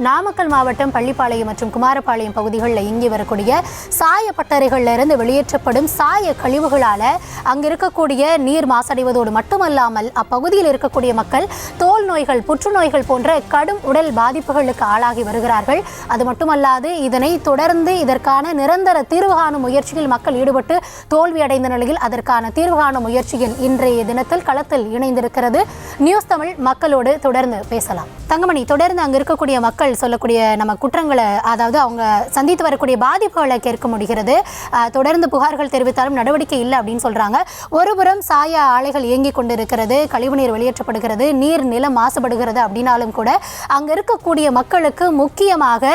நாமக்கல் மாவட்டம் பள்ளிப்பாளையம் மற்றும் குமாரபாளையம் பகுதிகளில் இயங்கி வரக்கூடிய சாயப்பட்டறைகளில் இருந்து வெளியேற்றப்படும் சாய கழிவுகளால் அங்கு இருக்கக்கூடிய நீர் மாசடைவதோடு மட்டுமல்லாமல் அப்பகுதியில் இருக்கக்கூடிய மக்கள் தோல் நோய்கள், புற்றுநோய்கள் போன்ற கடும் உடல் பாதிப்புகளுக்கு ஆளாகி வருகிறார்கள். அது மட்டுமல்லாது இதனை தொடர்ந்து இதற்கான நிரந்தர தீர்வு காணும் முயற்சியில் மக்கள் ஈடுபட்டு தோல்வியடைந்த நிலையில் அதற்கான தீர்வு காணும் முயற்சியில் இன்றைய தினத்தில் களத்தில் இணைந்திருக்கிறது நியூஸ் தமிழ். மக்களோடு தொடர்ந்து பேசலாம். தங்கமணி, தொடர்ந்து அங்க இருக்கக்கூடிய மக்கள் சொல்லக்கூடிய நம்ம குற்றங்களை, அதாவது அவங்க சந்தித்து வரக்கூடிய பாதிப்புகளை கேட்க முடிகிறது. தொடர்ந்து புகார்கள் தெரிவித்தாலும் நடவடிக்கை இல்லை அப்படின்னு சொல்றாங்க. ஒருபுறம் சாய ஆலைகள் இயங்கிக் கொண்டிருக்கிறது, கழிவுநீர் வெளியேற்றப்படுகிறது, நீர் நிலம் மாசுபடுகிறது அப்படின்னாலும் கூட அங்க இருக்கக்கூடிய மக்களுக்கு முக்கியமாக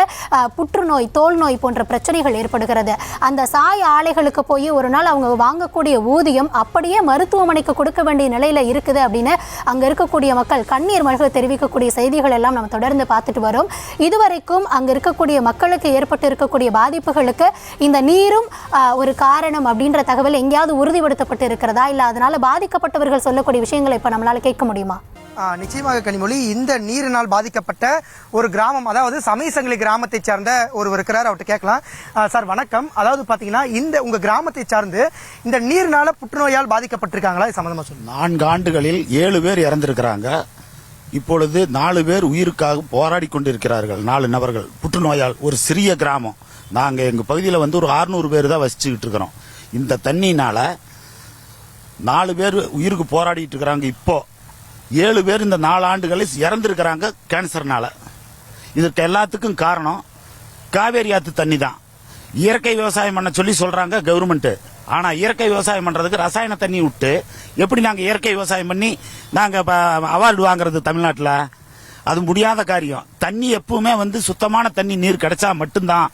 புற்றுநோய், தோல் நோய் போன்ற பிரச்சனைகள் ஏற்படுகிறது. அந்த சாய ஆலைகளுக்கு போய் ஒரு நாள் அவங்க வாங்கக்கூடிய ஊதியம் அப்படியே மருத்துவமனைக்கு கொடுக்க வேண்டிய நிலையில இருக்குது அப்படின்னு அங்க இருக்கக்கூடிய மக்கள் கண்ணீர் மல்க தெரிவிக்கக்கூடிய செய்திகள் எல்லாம் நம்ம தொடர்ந்து பார்த்துட்டு வரோம். இதுவரைக்கும் அங்க இருக்கக்கூடிய மக்களுக்கு ஏற்பட்டு இருக்கக்கூடிய பாதிப்புகளுக்கு இந்த நீரும் ஒரு காரணம் அப்படின்ற தகவல் எங்கேயாவது உறுதிப்படுத்தப்பட்டு இருக்கிறதா, இல்ல அதனால பாதிக்கப்பட்டவர்கள் சொல்லக்கூடிய விஷயங்களை இப்ப நம்மளால கேட்க முடியுமா? நிச்சயமாக கனிமொழி, இந்த நீரினால் பாதிக்கப்பட்ட ஒரு கிராமம், அதாவது சமயசங்கிலி கிராமத்தை சார்ந்த ஒருவர் இருக்கிறார், அவர்கிட்ட கேட்கலாம். சார் வணக்கம். அதாவது பாத்தீங்கன்னா இந்த உங்க கிராமத்தை சார்ந்து இந்த நீரினால புற்றுநோயால் பாதிக்கப்பட்டிருக்காங்களா? சம்பந்தமா சொல்லுங்க. 4 ஆண்டுகளில் 7 பேர் இறந்திருக்கிறாங்க. இப்பொழுது 4 பேர் உயிருக்காக போராடி கொண்டிருக்கிறார்கள். 4 நபர்கள் புற்றுநோயால். ஒரு சிறிய கிராமம். நாங்க எங்க பகுதியில் ஒரு 600 பேர் தான் வசிச்சுக்கிட்டு இருக்கிறோம். இந்த தண்ணினால 4 பேர் உயிருக்கு போராடிட்டு இருக்கிறாங்க. இப்போ 7 பேர் இந்த 4 ஆண்டுகளில் இறந்திருக்கிறாங்க கேன்சர்னால. இதற்கு எல்லாத்துக்கும் காரணம் காவேரி ஆத்து தண்ணி தான். இயற்கை விவசாயம் பண்ண சொல்லி சொல்றாங்க கவர்மெண்ட். ஆனா இயற்கை விவசாயம் பண்றதுக்கு ரசாயன தண்ணி விட்டு எப்படி நாங்க இயற்கை விவசாயம் பண்ணி நாங்க அவார்டு வாங்குறது தமிழ்நாட்டில்? அது முடியாத காரியம். தண்ணி எப்பவுமே சுத்தமான தண்ணி, நீர் கிடைச்சா மட்டும்தான்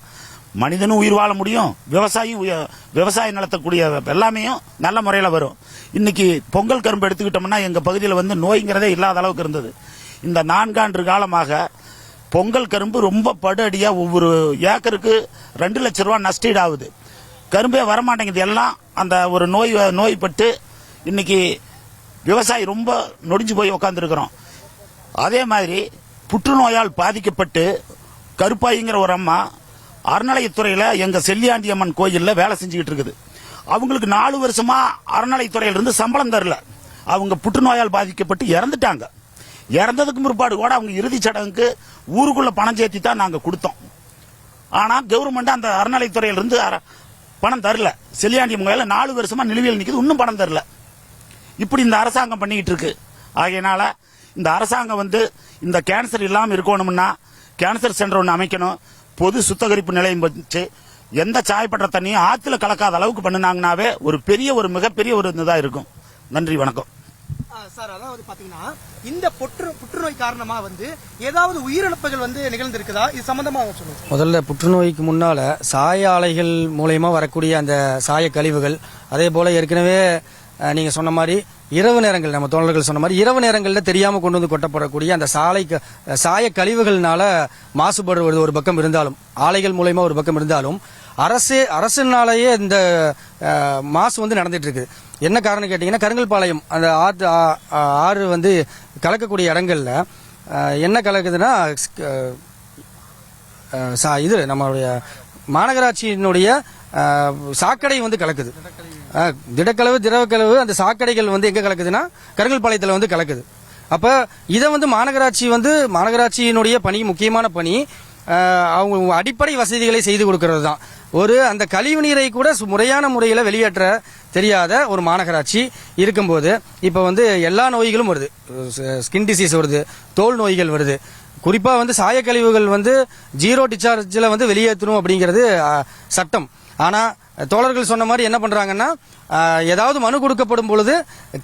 மனிதனும் உயிர் வாழ முடியும், விவசாயம் நடத்தக்கூடிய எல்லாமே நல்ல முறையில் வரும். இன்னைக்கு பொங்கல் கரும்பு எடுத்துக்கிட்டோம்னா எங்க பகுதியில் நோய்ங்கிறதே இல்லாத அளவுக்கு இருந்தது. இந்த 4 ஆண்டு காலமாக பொங்கல் கரும்பு ரொம்ப படு அடியா ஒவ்வொரு ஏக்கருக்கு 2 லட்சம் ரூபாய் நஷ்டீடு ஆகுது. கரும்பே வரமாட்டேங்குது. எல்லாம் அந்த ஒரு நோய்பட்டு இன்னைக்கு விவசாயி ரொம்ப நொடிஞ்சு போய் உட்காந்துருக்கிறோம். அதே மாதிரி புற்றுநோயால் பாதிக்கப்பட்டு கருப்பாயிங்கிற ஒரு அம்மா அறநிலையத்துறையில எங்க செல்லியாண்டி அம்மன் கோயில்ல வேலை செஞ்சுக்கிட்டு இருக்குது. அவங்களுக்கு 4 வருஷமா அறநிலையத்துறையில இருந்து சம்பளம் தரல. அவங்க புற்றுநோயால் பாதிக்கப்பட்டு இறந்துட்டாங்க. இறந்ததுக்கு முற்பாடு கூட அவங்க இறுதி சடங்குக்கு ஊருக்குள்ள பணம் சேர்த்தி தான் நாங்க கொடுத்தோம். ஆனா கவர்மெண்ட் அந்த அறநிலையத்துறையில இருந்து பணம் தரல. செல்லியாண்டி கோயில 4 வருஷமா நிலுவையில் நிக்குது, இன்னும் பணம் தரல. இப்படி இந்த அரசாங்கம் பண்ணிக்கிட்டு இருக்கு. ஆகையினால இந்த அரசாங்கம் இந்த கேன்சர் இல்லாம இருக்கணும்னா கேன்சர் சென்டர் ஒன்று அமைக்கணும். பொது சுத்திகரிப்பு நிலையம் வச்சு எந்த சாயப்பட்ட தண்ணியும் ஆத்துல கலக்காத அளவுக்கு பண்ணினாங்கன்னாவே ஒரு மிகப்பெரிய ஒரு இதா இருக்கும். நன்றி, வணக்கம். சார், அதாவது பாத்தீங்கன்னா இந்த புற்றுநோய் காரணமா ஏதாவது உயிரிழப்புகள் நிகழ்ந்திருக்குதா? இது சம்பந்தமா சொல்லுங்க. முதல்ல புற்றுநோய்க்கு முன்னால சாய ஆலைகள் மூலயமா வரக்கூடிய அந்த சாய கழிவுகள், அதே போல ஏற்கனவே நீங்க சொன்ன மாதிரி இரவு நேரங்கள், நம்ம தோழர்கள் சொன்ன மாதிரி இரவு நேரங்களில் தெரியாம கொண்டு கொட்டப்படக்கூடிய அந்த சாய கழிவுகள்னால மாசுபடுவது ஒரு பக்கம் இருந்தாலும், ஆலைகள் மூலயமா ஒரு பக்கம் இருந்தாலும், அரசினாலேயே இந்த மாசு நடந்துட்டு இருக்கு. என்ன காரணம் கேட்டீங்கன்னா, கருங்கல்பாளையம் அந்த ஆறு கலக்கக்கூடிய இடங்கள்ல என்ன கலக்குதுன்னா, இது நம்மளுடைய மாநகராட்சியினுடைய சாக்கடை கலக்குது. திடக்கலவு, திரவக்கலவு, அந்த சாக்கடைகள் எங்க கலக்குதுன்னா கருங்கல்பாளையத்தில் கலக்குது. அப்ப இதை மாநகராட்சியினுடைய பணி, முக்கியமான பணி, அவங்க அடிப்படை வசதிகளை செய்து கொடுக்கறது தான். அந்த கழிவு நீரை கூட முறையான முறையில் வெளியேற்ற தெரியாத ஒரு மாநகராட்சி இருக்கும்போது இப்ப எல்லா நோய்களும் வருது. ஸ்கின் டிசீஸ் வருது, தோல் நோய்கள் வருது. குறிப்பா சாயக்கழிவுகள் 0 டிஸ்சார்ஜில் வெளியேற்றணும் அப்படிங்கிறது சட்டம். ஆனா தோழர்கள் சொன்ன மாதிரி என்ன பண்றாங்கன்னா, ஏதாவது மனு கொடுக்கப்படும் பொழுது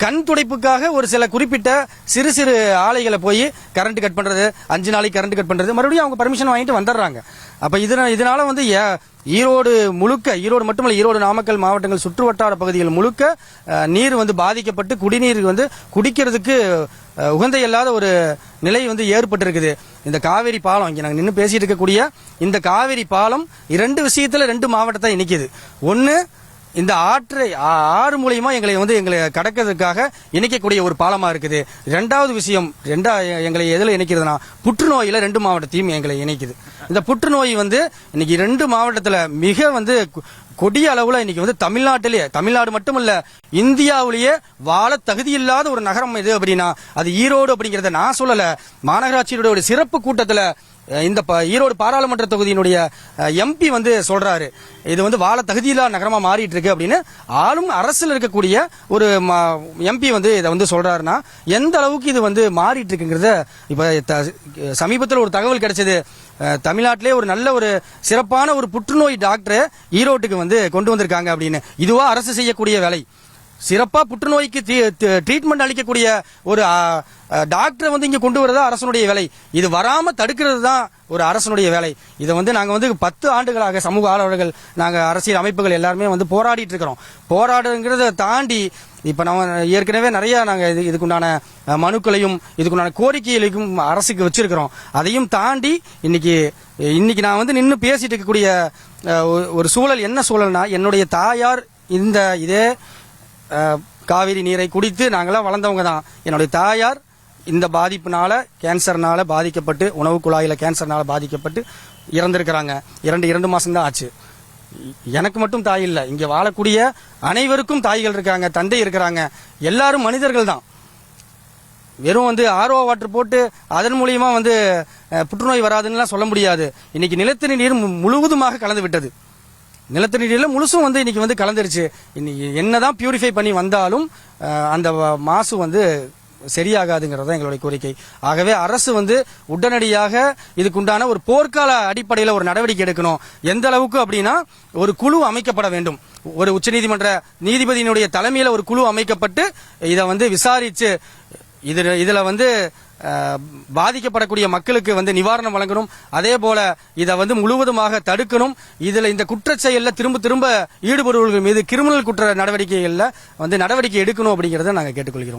கண் துடைப்புக்காக ஒரு சில குறிப்பிட்ட சிறு சிறு ஆலைகளை போய் கரண்ட் கட் பண்றது, 5 நாளைக்கு கரண்ட் கட் பண்றது, மறுபடியும் அவங்க பர்மிஷன் வாங்கிட்டு வந்துடுறாங்க. அப்ப இதனால ஈரோடு முழுக்க, ஈரோடு மட்டுமல்ல, ஈரோடு நாமக்கல் மாவட்டங்கள் சுற்று வட்டார பகுதிகள் முழுக்க நீர் பாதிக்கப்பட்டு குடிநீர் குடிக்கிறதுக்கு உகந்த இல்லாத ஒரு நிலை ஏற்பட்டிருக்குது. இந்த காவேரி பாலம், இங்க நாங்க நின்று பேசிட்டு இருக்கக்கூடிய இந்த காவேரி பாலம் 2 விஷயத்துல 2 மாவட்டத்தை இணைக்குது. ஒன்னு இந்த ஆறு மூலியமா எங்களை கடக்கிறதுக்காக இணைக்கக்கூடிய ஒரு பாலமா இருக்குது. ரெண்டாவது விஷயம் எங்களை எதுல இணைக்கிறதுனா புற்றுநோயில 2 மாவட்டத்தையும் எங்களை இணைக்குது. இந்த புற்றுநோய் இன்னைக்கு 2 மாவட்டத்துல மிக கொடிய அளவுல இன்னைக்கு தமிழ்நாடு மட்டுமல்ல இந்தியாவிலேயே வாழ தகுதியில்லாத ஒரு நகரம் எது அப்படின்னா அது ஈரோடு அப்படிங்கறத நான் சொல்லல. மாநகராட்சியோட ஒரு சிறப்பு கூட்டத்துல இந்த ஈரோடு பாராளுமன்ற தொகுதியினுடைய எம்பி சொல்றாரு இது வாழ தகுதியில்லா நகரமா மாறிட்டு இருக்கு அப்படின்னு. ஆளும் அரசுல இருக்கக்கூடிய ஒரு எம்பி இதை சொல்றாருன்னா எந்த அளவுக்கு இது மாறிட்டு இருக்குங்கிறத இப்ப சமீபத்தில் ஒரு தகவல் கிடைச்சது. தமிழ்நாட்டிலே ஒரு நல்ல ஒரு சிறப்பான ஒரு புற்றுநோய் டாக்டர் ஈரோட்டுக்கு கொண்டு வந்திருக்காங்க அப்படின்னு. இதுவா அரசு செய்யக்கூடிய வேலை? சிறப்பா புற்றுநோய்க்கு ட்ரீட்மெண்ட் அளிக்கக்கூடிய ஒரு டாக்டர் இங்க கொண்டு வரதா அரசனுடைய வேலை. இது வராம தடுக்கிறது தான் ஒரு அரசனுடைய வேலை. இதை நாங்க 10 ஆண்டுகளாக சமூக ஆர்வலர்கள், நாங்க அரசியல் அமைப்புகள் எல்லாருமே போராடிட்டு இருக்கிறோம். போராடுங்கிறத தாண்டி இப்ப நம்ம ஏற்கனவே நிறைய நாங்க இதுக்குண்டான மனுக்களையும் இதுக்குண்டான கோரிக்கைகளையும் அரசுக்கு வச்சிருக்கிறோம். அதையும் தாண்டி இன்னைக்கு நான் நின்று பேசிட்டு இருக்கக்கூடிய ஒரு சூழல் என்ன சூழல்னா, என்னுடைய தாயார் இதே காவிரி நீரை குடித்து நாங்களாம் வளர்ந்தவங்க தான். என்னுடைய தாயார் இந்த பாதிப்புனால கேன்சர்னால பாதிக்கப்பட்டு, உணவு குழாயில கேன்சர்னால பாதிக்கப்பட்டு இறந்திருக்கிறாங்க. 2 மாசம் தான் ஆச்சு. எனக்கு மட்டும் தாய் இல்ல, இங்க வாழக்கூடிய அனைவருக்கும் தாய்கள் இருக்காங்க, தந்தை இருக்கிறாங்க. எல்லாரும் மனிதர்கள் தான். வெறும் ஆர்ஓ வாட்டர் போட்டு அதன் மூலியமா புற்றுநோய் வராதுன்னு சொல்ல முடியாது. இன்னைக்கு நிலத்தடி நீர் முழுவதுமாக கலந்து விட்டது. நிலத்தடி நீர்ல முழுசும் இன்னைக்கு கலந்துருச்சு. இன்னைக்கு என்னதான் பியூரிஃபை பண்ணி வந்தாலும் அந்த மாசு சரியாகாதுங்கிறதா எங்களுடைய கோரிக்கை. ஆகவே அரசு உடனடியாக இதுக்குண்டான ஒரு போர்க்கால அடிப்படையில் ஒரு நடவடிக்கை எடுக்கணும். எந்த அளவுக்கு அப்படின்னா ஒரு குழு அமைக்கப்பட வேண்டும். ஒரு உச்சநீதிமன்ற நீதிபதியினுடைய தலைமையில ஒரு குழு அமைக்கப்பட்டு இதை விசாரிச்சு இதுல பாதிக்கப்படக்கூடிய மக்களுக்கு நிவாரணம் வழங்கணும். அதே போல இதை முழுவதுமாக தடுக்கணும். இதுல இந்த குற்றச்செயல்ல திரும்ப ஈடுபடுவர்கள் மீது கிரிமினல் குற்ற நடவடிக்கைகள்ல நடவடிக்கை எடுக்கணும் அப்படிங்கறத நாங்க கேட்டுக்கொள்கிறோம்.